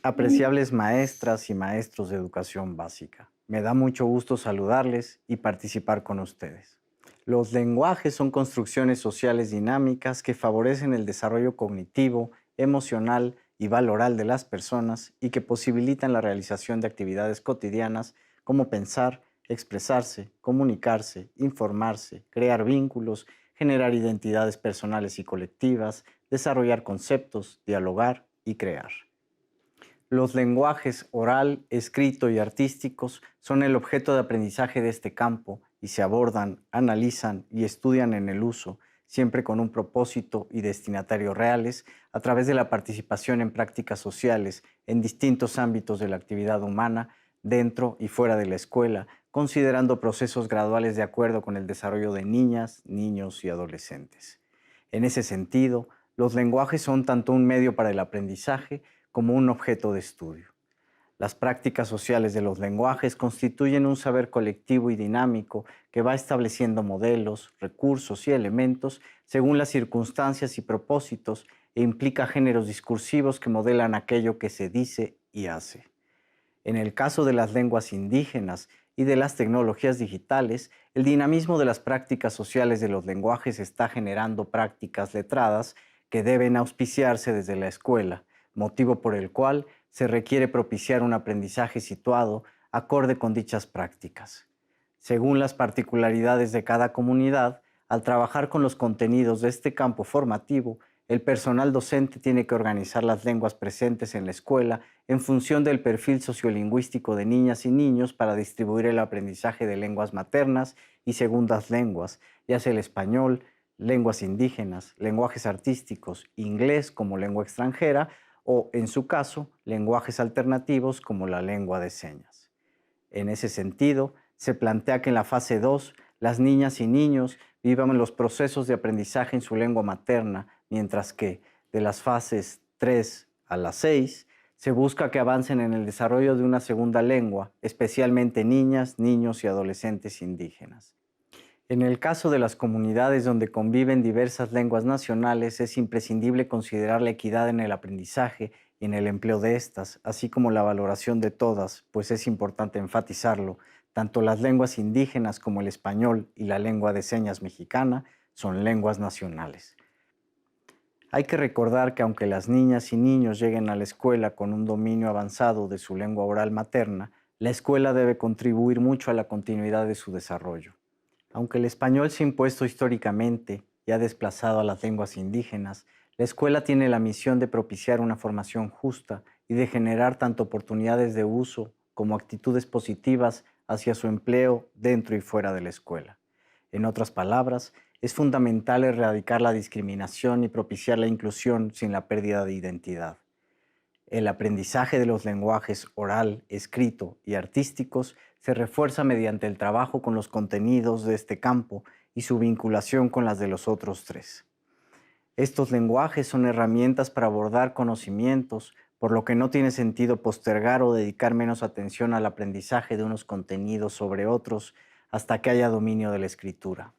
Apreciables maestras y maestros de educación básica, me da mucho gusto saludarles y participar con ustedes. Los lenguajes son construcciones sociales dinámicas que favorecen el desarrollo cognitivo, emocional y valoral de las personas y que posibilitan la realización de actividades cotidianas como pensar, expresarse, comunicarse, informarse, crear vínculos, generar identidades personales y colectivas, desarrollar conceptos, dialogar y crear. Los lenguajes oral, escrito y artísticos son el objeto de aprendizaje de este campo y se abordan, analizan y estudian en el uso, siempre con un propósito y destinatario reales, a través de la participación en prácticas sociales en distintos ámbitos de la actividad humana, dentro y fuera de la escuela, considerando procesos graduales de acuerdo con el desarrollo de niñas, niños y adolescentes. En ese sentido, los lenguajes son tanto un medio para el aprendizaje como un objeto de estudio. Las prácticas sociales de los lenguajes constituyen un saber colectivo y dinámico que va estableciendo modelos, recursos y elementos según las circunstancias y propósitos e implica géneros discursivos que modelan aquello que se dice y hace. En el caso de las lenguas indígenas y de las tecnologías digitales, el dinamismo de las prácticas sociales de los lenguajes está generando prácticas letradas que deben auspiciarse desde la escuela, motivo por el cual se requiere propiciar un aprendizaje situado acorde con dichas prácticas. Según las particularidades de cada comunidad, al trabajar con los contenidos de este campo formativo, el personal docente tiene que organizar las lenguas presentes en la escuela en función del perfil sociolingüístico de niñas y niños para distribuir el aprendizaje de lenguas maternas y segundas lenguas, ya sea el español, lenguas indígenas, lenguajes artísticos, inglés como lengua extranjera o, en su caso, lenguajes alternativos como la lengua de señas. En ese sentido, se plantea que en la fase 2, las niñas y niños vivan los procesos de aprendizaje en su lengua materna, mientras que de las fases 3 a las 6 se busca que avancen en el desarrollo de una segunda lengua, especialmente niñas, niños y adolescentes indígenas. En el caso de las comunidades donde conviven diversas lenguas nacionales, es imprescindible considerar la equidad en el aprendizaje y en el empleo de estas, así como la valoración de todas, pues es importante enfatizarlo, tanto las lenguas indígenas como el español y la lengua de señas mexicana son lenguas nacionales. Hay que recordar que aunque las niñas y niños lleguen a la escuela con un dominio avanzado de su lengua oral materna, la escuela debe contribuir mucho a la continuidad de su desarrollo. Aunque el español se ha impuesto históricamente y ha desplazado a las lenguas indígenas, la escuela tiene la misión de propiciar una formación justa y de generar tanto oportunidades de uso como actitudes positivas hacia su empleo dentro y fuera de la escuela. En otras palabras, es fundamental erradicar la discriminación y propiciar la inclusión sin la pérdida de identidad. El aprendizaje de los lenguajes oral, escrito y artísticos se refuerza mediante el trabajo con los contenidos de este campo y su vinculación con las de los otros tres. Estos lenguajes son herramientas para abordar conocimientos, por lo que no tiene sentido postergar o dedicar menos atención al aprendizaje de unos contenidos sobre otros hasta que haya dominio de la escritura.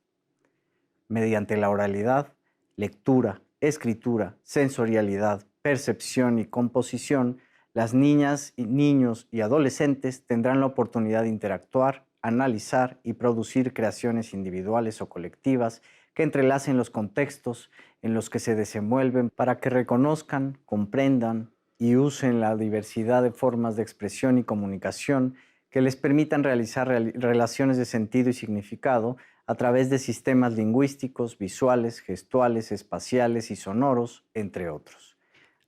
Mediante la oralidad, lectura, escritura, sensorialidad, percepción y composición, las niñas, niños y adolescentes tendrán la oportunidad de interactuar, analizar y producir creaciones individuales o colectivas que entrelacen los contextos en los que se desenvuelven para que reconozcan, comprendan y usen la diversidad de formas de expresión y comunicación que les permitan realizar relaciones de sentido y significado a través de sistemas lingüísticos, visuales, gestuales, espaciales y sonoros, entre otros.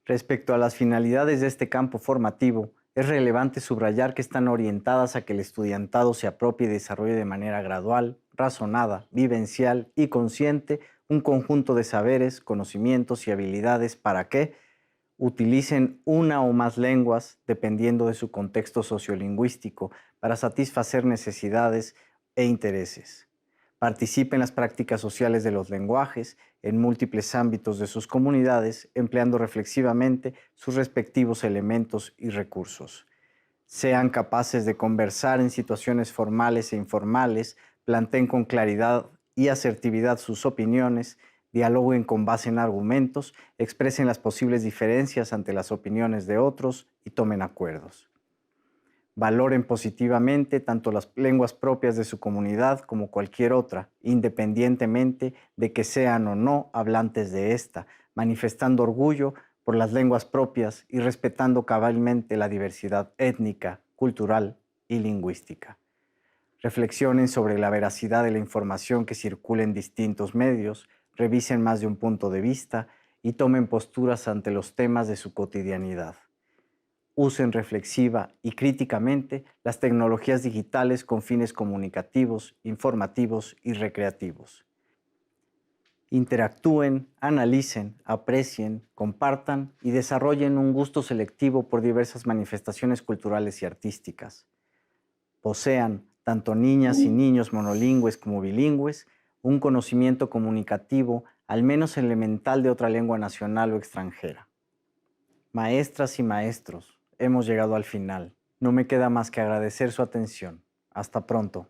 Respecto a las finalidades de este campo formativo, es relevante subrayar que están orientadas a que el estudiantado se apropie y desarrolle de manera gradual, razonada, vivencial y consciente un conjunto de saberes, conocimientos y habilidades para que utilicen una o más lenguas dependiendo de su contexto sociolingüístico para satisfacer necesidades e intereses. Participe en las prácticas sociales de los lenguajes en múltiples ámbitos de sus comunidades, empleando reflexivamente sus respectivos elementos y recursos. Sean capaces de conversar en situaciones formales e informales, planteen con claridad y asertividad sus opiniones, dialoguen con base en argumentos, expresen las posibles diferencias ante las opiniones de otros y tomen acuerdos. Valoren positivamente tanto las lenguas propias de su comunidad como cualquier otra, independientemente de que sean o no hablantes de esta, manifestando orgullo por las lenguas propias y respetando cabalmente la diversidad étnica, cultural y lingüística. Reflexionen sobre la veracidad de la información que circula en distintos medios, revisen más de un punto de vista y tomen posturas ante los temas de su cotidianidad. Usen reflexiva y críticamente las tecnologías digitales con fines comunicativos, informativos y recreativos. Interactúen, analicen, aprecien, compartan y desarrollen un gusto selectivo por diversas manifestaciones culturales y artísticas. Posean, tanto niñas y niños monolingües como bilingües, un conocimiento comunicativo al menos elemental de otra lengua nacional o extranjera. Maestras y maestros, hemos llegado al final. No me queda más que agradecer su atención. Hasta pronto.